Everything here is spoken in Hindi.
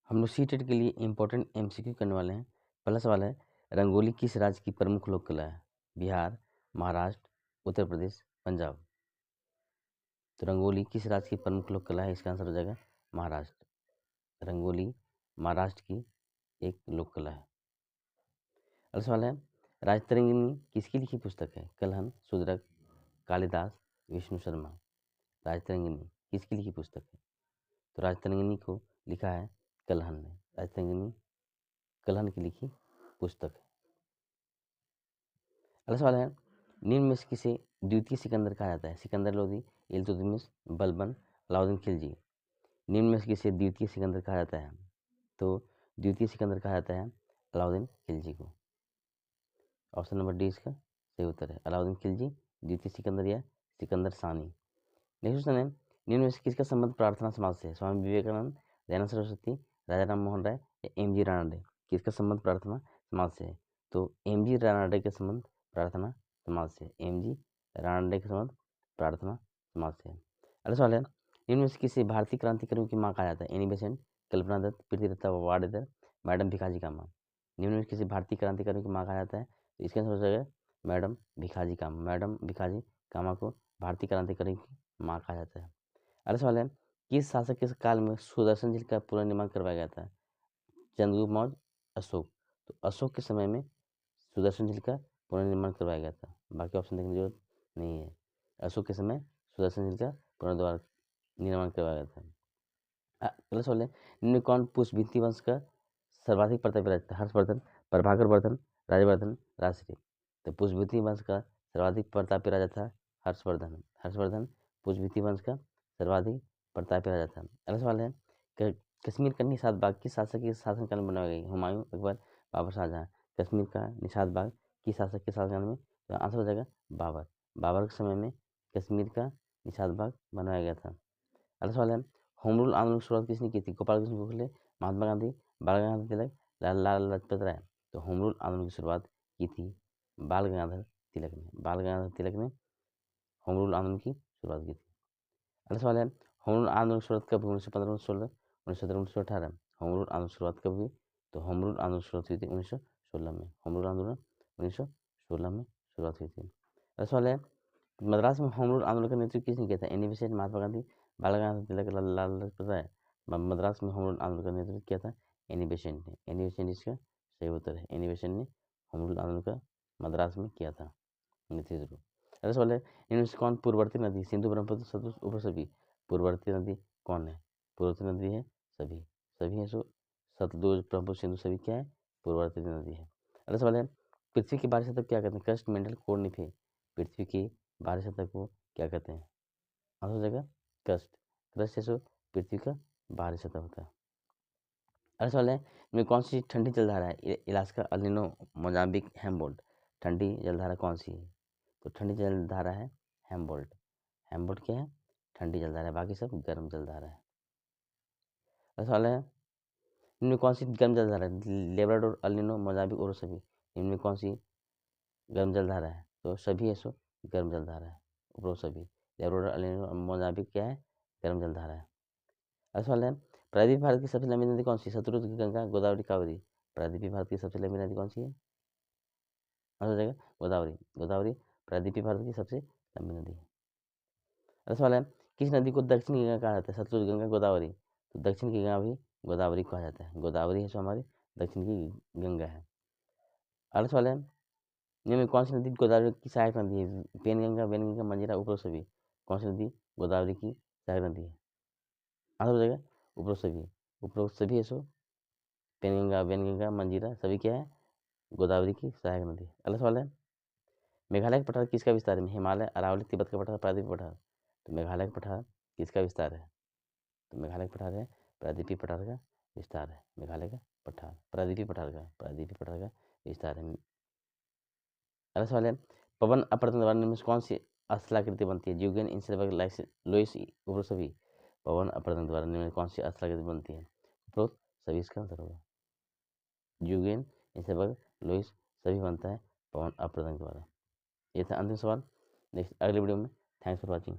हम लोग सीटेट के लिए इम्पोर्टेंट एमसीक्यू करने वाले हैं। पहला सवाल है, रंगोली किस राज्य की प्रमुख लोक कला है? बिहार, महाराष्ट्र, उत्तर प्रदेश, पंजाब। तो रंगोली किस राज्य की प्रमुख लोक कला है? इसका आंसर हो जाएगा महाराष्ट्र। रंगोली महाराष्ट्र की एक लोक कला है। अगला सवाल है, राजतरंगिणी किसकी लिखी पुस्तक है? कलहन, शूद्रक, कालिदास, विष्णु शर्मा। राजतरंगिणी किसकी लिखी पुस्तक है? तो राजतरंगिणी को लिखा है कलहन ने। राजतरंगिणी कलहन की लिखी पुस्तक है। अगला सवाल है, निम्न में से किसे द्वितीय सिकंदर कहा जाता है? सिकंदर लोदी, इल्तुतमिश, बलबन, अलाउद्दीन खिलजी। निम्न में से किसे द्वितीय सिकंदर कहा जाता है? तो द्वितीय सिकंदर कहा जाता है अलाउद्दीन खिलजी को। ऑप्शन नंबर डी इसका सही उत्तर है। अलाउद्दीन खिलजी द्वितीय सिकंदर या सिकंदर सानी। नेक्स्ट क्वेश्चन है, निम्न में से किसका संबंध प्रार्थना समाज से है? स्वामी विवेकानंद, दयानंद सरस्वती, राजा राम मोहन राय या एम.जी. रानडे। किसका संबंध प्रार्थना समाज से है? तो एम.जी. रानडे का संबंध प्रार्थना समाज से। एम.जी. रानडे का संबंध प्रार्थना समाज से। अगला सवाल है, निम्न में से किसी भारतीय क्रांतिकारियों की माँ कहा जाता है? एनी बेसेंट, कल्पना दत्त, प्रीतिलता वाडेकर, मैडम भिखाजी कामा। निम्न में किसी भारतीय क्रांतिकारियों की माँ कहा जाता है? तो इसका आंसर हो जाएगा मैडम भिखाजी कामा। मैडम भिखाजी कामा को भारतीय क्रांतिकारी की माँ कहा जाता है। अगला सवाल है, किस शासक के काल में सुदर्शन झील का पुनर्निर्माण करवाया गया था? चंद्रगुप्त मौर्य, अशोक। तो अशोक के समय में सुदर्शन झील का पुनर्निर्माण करवाया गया था। बाकी ऑप्शन देखने की जरूरत नहीं है। अशोक के समय सुदर्शन झील का पुनर्निर्माण करवाया गया था। अगला सवाल है, निम्न कौन पुष्पवंती वंश का सर्वाधिक प्रतापी राजा था? हर्षवर्धन, प्रभाकर वर्धन, राजवर्धन, राजश्री। तो पुष्पवंती वंश का सर्वाधिक प्रतापी राजा था हर्षवर्धन। हर्षवर्धन पुष्पवंती वंश का सर्वाधिक प्रतापी राजा था। अगला सवाल है, कश्मीर का निषाद बाग किस शासक के शासनकाल में बनाई गई? हुमायूं, अकबर, बाबर, शाहजहां। कश्मीर का निषाद बाग किस शासक के शासनकाल में? तो आंसर हो जाएगा बाबर। बाबर के समय में कश्मीर का निषाद बाग बनाया गया था। अगला सवाल है, होम रूल आंदोलन की शुरुआत किसने की थी? गोपाल कृष्ण गोखले, महात्मा गांधी, बाल गंगाधर तिलक, लाला लाजपत राय। तो होम रूल आंदोलन की शुरुआत की थी बाल गंगाधर तिलक ने। बाल गंगाधर तिलक ने होम रूल आंदोलन की शुरुआत की थी। अगला सवाल है, होम रूल आंदोलन की शुरुआत कब हुई? 1915, 1916, 1917, 1918। होम रूल आंदोलन की शुरुआत कब हुई? तो होम रूल आंदोलन की शुरुआत हुई थी 1916 में। होम रूल आंदोलन 1916 में शुरुआत हुई थी। अगला सवाल है, मद्रास में होम रूल आंदोलन का नेतृत्व किसने किया था? एनी बेसेंट, महात्मा गांधी, बाल गंगाधर तिलक, लाला लाजपत राय। मद्रास में होम रूल आंदोलन का नेतृत्व किया था एनी बेसेंट ने। एनी बेसेंट इसका सही उत्तर है। एनी बेसेंट ने होम रूल आंदोलन का मद्रास में किया था नेतृत्व। अगला सवाल है, इनमें से कौन पूर्ववर्ती नदी? सिंधु, ब्रह्मपुत्र, सतलुज, उपरसवी। पूर्ववर्ती नदी कौन है? पूर्ववर्ती नदी है सभी। सभी है सो सतलुज, ब्रह्मपुत्र, सिंधु सभी क्या है? पूर्ववर्ती नदी है। अगला सवाल है, पृथ्वी की 12 सतह क्या कहते हैं? Crust, mental, core, निफे। पृथ्वी की 12 सतह को क्या कहते हैं? आंसर हो जाएगा क्रस्ट। क्रस्ट है सो पृथ्वी का 12 सतह होता है। अगला सवाल है, इनमें कौन सी ठंडी जलधारा है? इलास्का, अल नीनो, मोजाम्बिक, हेम्बोल्ट। ठंडी जलधारा कौन सी है? तो ठंडी जलधारा है हेम्बोल्ट। हेम्बोल्ट क्या है? ठंडी जलधारा है, बाकी सब गर्म जलधारा है। अगला सवाल है, इनमें कौन सी गर्म जलधारा है? लेब्राडोर, अल नीनो, मोजाम्बिक, और सभी। इनमें कौन सी गर्म जलधारा है? तो सभी है सो गर्म जलधारा है, उपरो सभी। लेब्राडोर, अल नीनो, मोजाम्बिक क्या है? गर्म जलधारा है। अगला सवाल है, प्रायद्वीपीय भारत की सबसे लंबी नदी कौन सी? सतलुज, गंगा, गोदावरी, कावेरी। प्रायद्वीपीय भारत की सबसे लंबी नदी कौन सी है? आंसर हो जाएगा गोदावरी। गोदावरी प्रायद्वीपीय भारत की सबसे लंबी नदी है। अगला सवाल है, किस नदी को दक्षिण की गंगा कहा जाता है? सतलुज, गंगा, गोदावरी। तो दक्षिण की गंगा भी गोदावरी कहा जाता है। गोदावरी है जो हमारी दक्षिण की गंगा है। अगला सवाल है, इनमें कौन सी नदी गोदावरी की सहायक नदी है? पेनगंगा, वैनगंगा, मंजीरा, उपरो सभी। कौन सी नदी गोदावरी की सहायक नदी है? आंसर हो जाएगा उपरो सभी। उपरो सभी है सो पेनगंगा, वैनगंगा, मंजीरा सभी क्या है? गोदावरी की सहायक नदी। अगला सवाल है, मेघालय का पठार किसका विस्तार है? हिमालय, अरावली, तिब्बत का पठार, प्रायद्वीपीय पठार। तो मेघालय का पठार किसका विस्तार है? तो मेघालय का पठार है प्रायद्वीपीय पठार का विस्तार है। मेघालय का पठार प्रायद्वीपीय पठार का विस्तार है। अगला सवाल है, पवन अपवर्तन द्वारा निम्न में से कौन सी स्थलाकृति बनती है? यूगेन, इंसलबर्ग, लोइस, उपरोक्त सभी। पवन अपवर्तन द्वारा निम्न में कौन सी स्थलाकृति बनती है? उपरोक्त सभी इसका आंसर होगा। यूगेन, इंसलबर्ग, लोइस सभी बनता है पवन अपवर्तन द्वारा। ये था अंतिम सवाल। नेक्स्ट अगले वीडियो में। Thanks for watching.